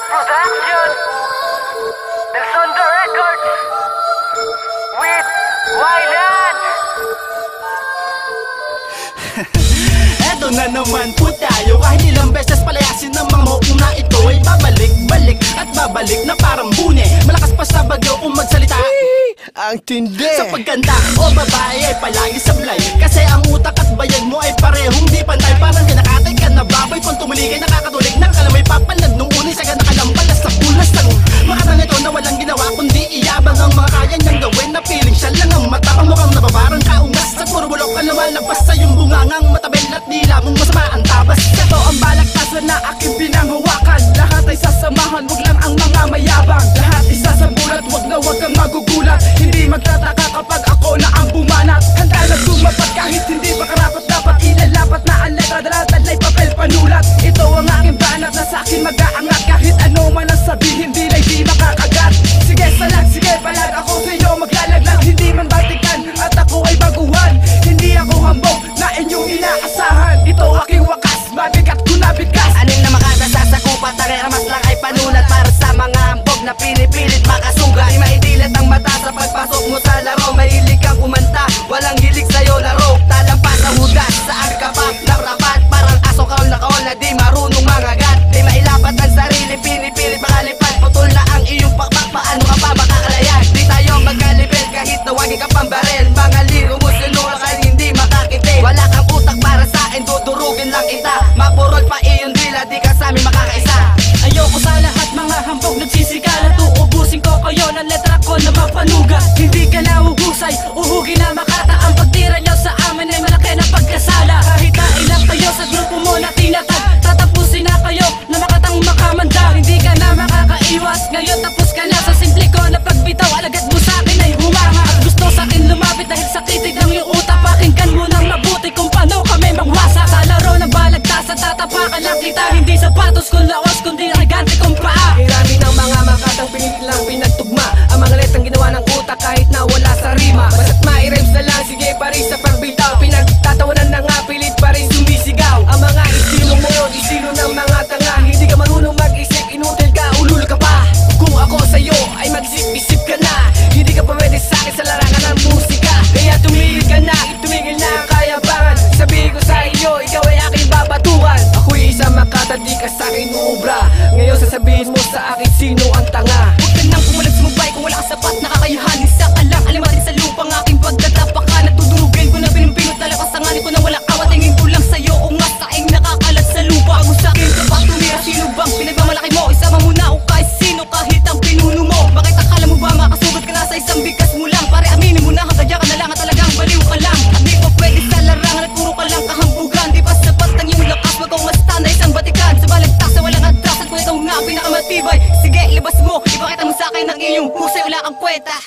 Production Nelson the Records with Wyland. Eto na naman po tayo, kahit ilang beses palayasin ng mga mauna, ito ay babalik, balik at babalik na parang bune. Malakas pa sa bagyo kung magsalita. Ang tindi. Sa pagkanta o babae ay palagi sablay, kasi ang utak at bayag mo ay parehong di pantay. Parang kinakatay ka na baboy, kung tumiligay nakakatulig ng kalamay papalad nung unay saga nakalambalas sa pulas ng makatang ito na walang ginawa kundi iyabang ang mga kaya niyang gawin, na piling siya lang ang mata. Ang mukhang nababarang kaungas at puro bulok ka lumalabas sa iyong bungangang matabel at dila mong masama ang tabas. Ito ang balagtasan na aking pinanghawakan, lahat ay sasamahan, wag lang ang mga mayabang. Lahat isasambulat, wag kang magugulat. Hindi magtataka kapag ako na ang bumanat. Handa na sumapat kahit hindi pa karapat dapat ilalapat na ang letra, daladalay papel panulat. Ito ang aking banat na sa akin mag-aangat, kahit ano man ang sabihin di na di makakagat. Sige salag, sige palag, ako sa iyo maglalaglag. Hindi man batikan at ako ay baguhan, hindi ako hambog na inyong inaasahan. Ito aking wakas, mabigat ko na bigkas. Aning na makata sa sakupat, nakiramas lang ay panulat para sa mga hambog na pinipilit makasugat. Di maidilat ang mata sa pagpasok mo sa laro, mahilig kang kumanta, walang hilig sa'yo laro. Talampas ang hudas, saan ka pa narapat, parang aso kaol na kaol na di marunong mangagat. Di mailapat ang sarili, pinipilit makalipad, putol na ang iyong pakpak, paano ka pa makakalayag? Di tayo magkalibel kahit nawagin ka pang barel. Mga liro mo sinura ka hindi makakitin, wala kang utak para sa akin, dudurugin lang kita. Mapurol pa iyong dila, di ka sa amin makakaisa. Ayoko sa lahat mga hambog nagsisigala, tuubusin ko kayo ng letra ko na mapanuga. Hindi ka na uhusay, uhugin na makata. Ang pagtira nyo sa amin ay malaki na pagkasala. Kahit na ilang kayo sa grupo mo na tinatag, tatapusin na kayo na makatang makamanda. Hindi ka na makakaiwas, ngayon tapos ka na sa simple ko na pagbitaw. Alagad mo sa akin ay humanga at gusto sa akin lumapit dahil sa titig ng iyong utak. Pakinggan mo nang mabuti kung paano kami magwasa. Sa laro ng balagtasan tatapakan lang kita, hindi sapatos kung lawas kundi nagante kong paa. Hirami ng mga makatang pinit lang pinagtugma, ang mga letrang ginawa ng utak kahit na wala sa rima. Basta't mai-rhymes na lang, sige pa rin sa pagbitaw, pinagtatawanan na nga, pilit pa rin sumisigaw. Ang mga estilo mo yun, estilo ng mga tanga, hindi ka marunong mag-isip, inutil ka, ulul ka pa. Kung ako sa'yo ay mag-isip-isip ka na, hindi ka pa pwede sa'kin sa larangan ng musika. Kaya tumigil ka na, tumigil na ang kayabangan. Sabihin ko sa iyo, ikaw ay aking babatukan. Ako'y isang makata, di ka sa'kin uubra. Ngayon sasabihin mo sa akin sino ang tanga. Huwag ka nang kumalag sumabay kung wala kang sapat na kakayahan. Isa ka lang, alimatin sa lupang aking pagkatapaka. Natudurugin ko na pinimpinot, talakas sa nganin ko na walang awa. Tingin ko lang sa'yo, o nga saing nakakalat sa lupa. Ako sa'kin ka ba tumira, sino bang pinagmamalaki mo? Isama mo na o kahit sino, kahit ang pinuno mo. Bakit akala mo ba makasugat ka na sa isang bigkas mo lang? Pare aminin mo na, hanggang ka na lang at talagang baliw ka lang. At di pa pwede sa larangan at puro ka lang kahambugan. Di pa sapat ang iyong lakas, wag kang masta na isang batikan. Sa balagtas na walang atrasan, kung ikaw nga pinakamatibay, sige ilabas mo, ipakita mo sa akin ang iyong husay, wala kang kwenta.